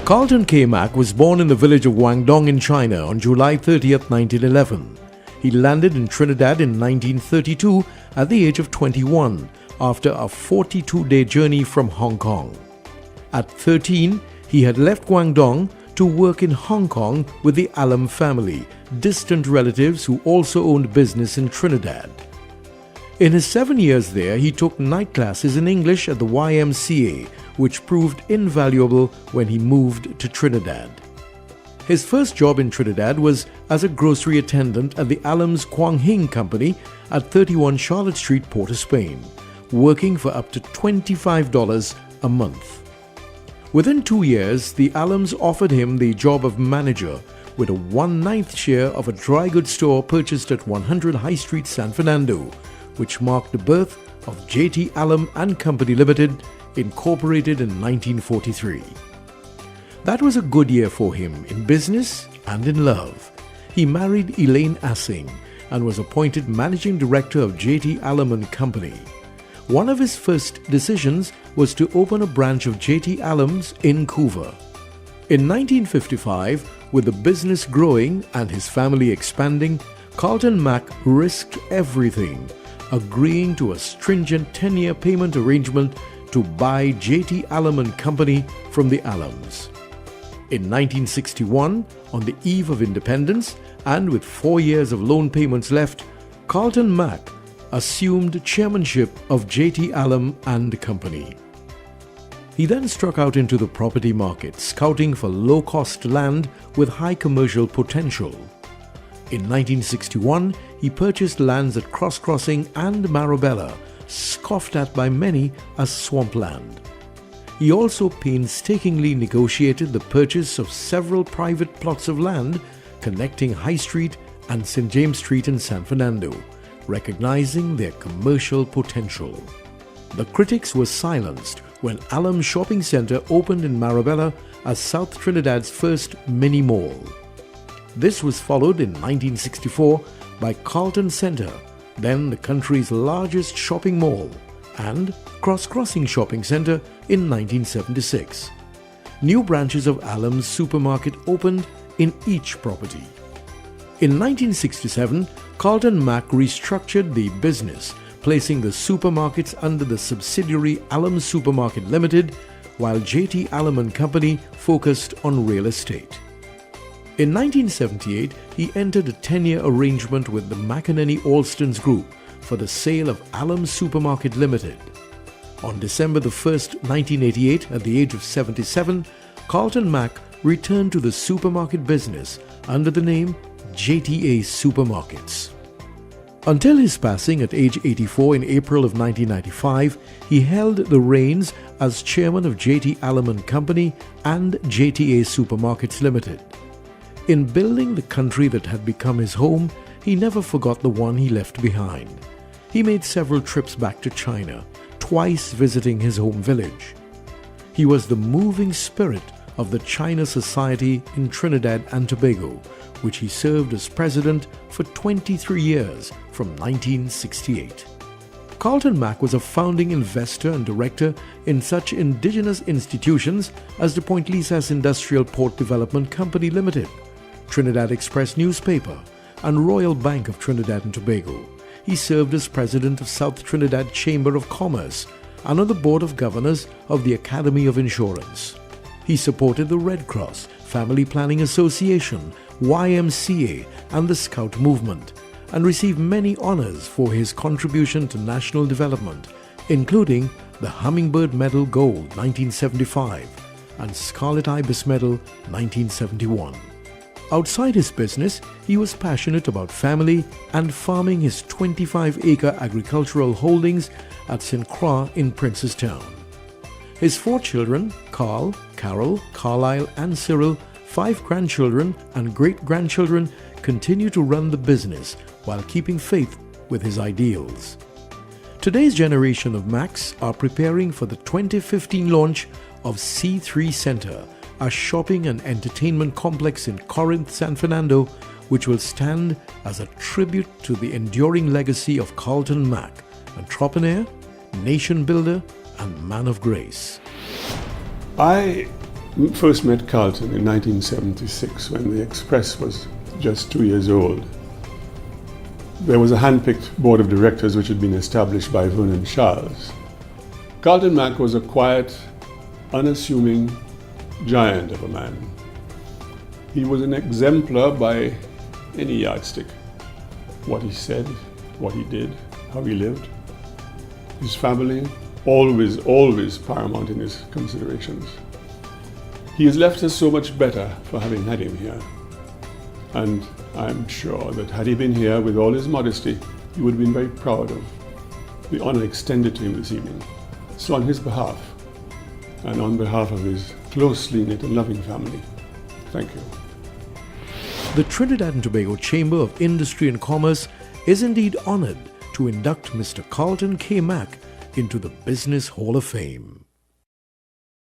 Carlton K. Mack was born in the village of Guangdong in China on July 30th, 1911. He landed in Trinidad in 1932 at the age of 21 after a 42-day journey from Hong Kong. At 13, he had left Guangdong to work in Hong Kong with the Alum family, distant relatives who also owned business in Trinidad. In his 7 years there, he took night classes in English at the YMCA, which proved invaluable when he moved to Trinidad. His first job in Trinidad was as a grocery attendant at the Alum's Quang Hing Company at 31 Charlotte Street, Port of Spain, working for up to $25 a month. Within 2 years, the Alums offered him the job of manager with a 1/9 share of a dry goods store purchased at 100 High Street, San Fernando, which marked the birth of J.T. Alum and Company Limited, incorporated in 1943. That was a good year for him in business and in love. He married Elaine Assing and was appointed managing director of J.T. Alum and Company. One of his first decisions was to open a branch of J.T. Alum's in Couva. In 1955, with the business growing and his family expanding, Carlton Mack risked everything, agreeing to a stringent 10-year payment arrangement to buy J.T. Alum and Company from the Alums. In 1961, on the eve of independence and with 4 years of loan payments left, Carlton Mack assumed chairmanship of J.T. Alum and Company. He then struck out into the property market, scouting for low-cost land with high commercial potential. In 1961, he purchased lands at Cross Crossing and Marabella, scoffed at by many as swampland. He also painstakingly negotiated the purchase of several private plots of land connecting High Street and St. James Street in San Fernando, recognizing their commercial potential. The critics were silenced when Alum Shopping Centre opened in Marabella as South Trinidad's first mini mall. This was followed in 1964 by Carlton Centre, then the country's largest shopping mall, and Cross Crossing Shopping Centre in 1976. New branches of Alum's supermarket opened in each property. In 1967, Carlton Mack restructured the business, placing the supermarkets under the subsidiary Alum Supermarket Limited, while J.T. Alum and Company focused on real estate. In 1978, he entered a 10-year arrangement with the McEnany Alstons Group for the sale of Alum Supermarket Limited. On December 1, 1988, at the age of 77, Carlton Mack returned to the supermarket business under the name JTA Supermarkets. Until his passing at age 84 in April of 1995, he held the reins as chairman of J.T. Alum and Company and JTA Supermarkets Limited. In building the country that had become his home, he never forgot the one he left behind. He made several trips back to China, twice visiting his home village. He was the moving spirit of the China Society in Trinidad and Tobago, which he served as president for 23 years from 1968. Carlton Mack was a founding investor and director in such indigenous institutions as the Point Lisas Industrial Port Development Company Limited, Trinidad Express Newspaper, and Royal Bank of Trinidad and Tobago. He served as president of South Trinidad Chamber of Commerce and on the board of governors of the Academy of Insurance. He supported the Red Cross, Family Planning Association, YMCA, and the Scout Movement, and received many honors for his contribution to national development, including the Hummingbird Medal Gold 1975 and Scarlet Ibis Medal 1971. Outside his business, he was passionate about family and farming his 25-acre agricultural holdings at St. Croix in Princestown. His 4 children, Carl, Carol, Carlisle, and Cyril, 5 grandchildren and great-grandchildren, continue to run the business while keeping faith with his ideals. Today's generation of Macks are preparing for the 2015 launch of C3 Center, a shopping and entertainment complex in Corinth, San Fernando, which will stand as a tribute to the enduring legacy of Carlton Mack, entrepreneur, nation builder, and man of grace. I first met Carlton in 1976 when the Express was just 2 years old. There was a hand-picked board of directors which had been established by Vernon Charles. Carlton Mack was a quiet, unassuming giant of a man. He was an exemplar by any yardstick. What he said, what he did, how he lived. His family, always paramount in his considerations. He has left us so much better for having had him here. And I'm sure that had he been here with all his modesty, he would have been very proud of the honor extended to him this evening. So on his behalf, and on behalf of his closely knit and loving family, thank you. The Trinidad and Tobago Chamber of Industry and Commerce is indeed honored to induct Mr. Carlton K. Mack into the Business Hall of Fame.